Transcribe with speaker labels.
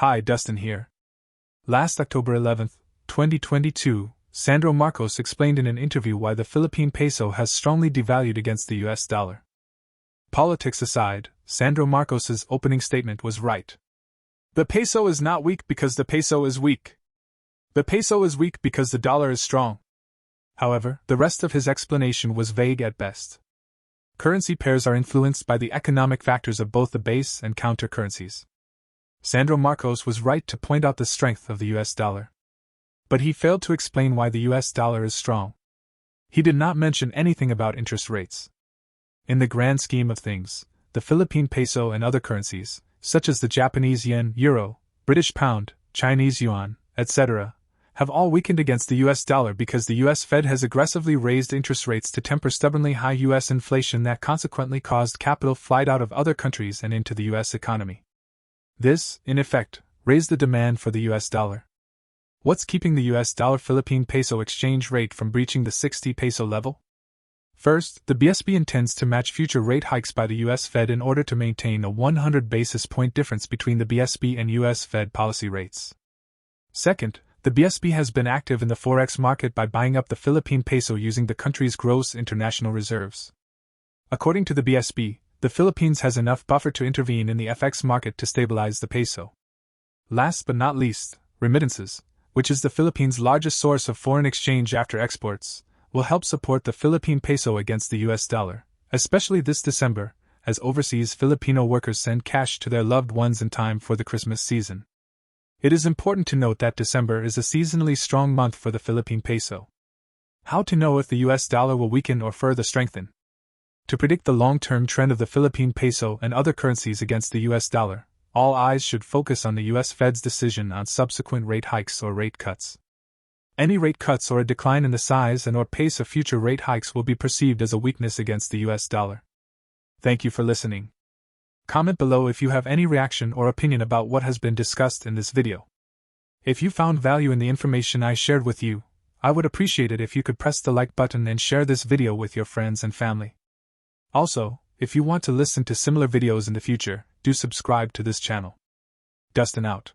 Speaker 1: Hi, Dustin here. Last October 11, 2022, Sandro Marcos explained in an interview why the Philippine peso has strongly devalued against the US dollar. Politics aside, Sandro Marcos's opening statement was right. The peso is not weak because the peso is weak. The peso is weak because the dollar is strong. However, the rest of his explanation was vague at best. Currency pairs are influenced by the economic factors of both the base and counter currencies. Sandro Marcos was right to point out the strength of the US dollar. But he failed to explain why the US dollar is strong. He did not mention anything about interest rates. In the grand scheme of things, the Philippine peso and other currencies, such as the Japanese yen, euro, British pound, Chinese yuan, etc., have all weakened against the US dollar because the US Fed has aggressively raised interest rates to temper stubbornly high US inflation that consequently caused capital flight out of other countries and into the US economy. This, in effect, raised the demand for the US dollar. What's keeping the US dollar-Philippine peso exchange rate from breaching the 60 peso level? First, the BSP intends to match future rate hikes by the US Fed in order to maintain a 100 basis point difference between the BSP and US Fed policy rates. Second, the BSP has been active in the forex market by buying up the Philippine peso using the country's gross international reserves. According to the BSP, the Philippines has enough buffer to intervene in the FX market to stabilize the peso. Last but not least, remittances, which is the Philippines' largest source of foreign exchange after exports, will help support the Philippine peso against the US dollar, especially this December, as overseas Filipino workers send cash to their loved ones in time for the Christmas season. It is important to note that December is a seasonally strong month for the Philippine peso. How to know if the US dollar will weaken or further strengthen? To predict the long-term trend of the Philippine peso and other currencies against the US dollar, all eyes should focus on the US Fed's decision on subsequent rate hikes or rate cuts. Any rate cuts or a decline in the size and/or pace of future rate hikes will be perceived as a weakness against the US dollar. Thank you for listening. Comment below if you have any reaction or opinion about what has been discussed in this video. If you found value in the information I shared with you, I would appreciate it if you could press the like button and share this video with your friends and family. Also, if you want to listen to similar videos in the future, do subscribe to this channel. Dustin out.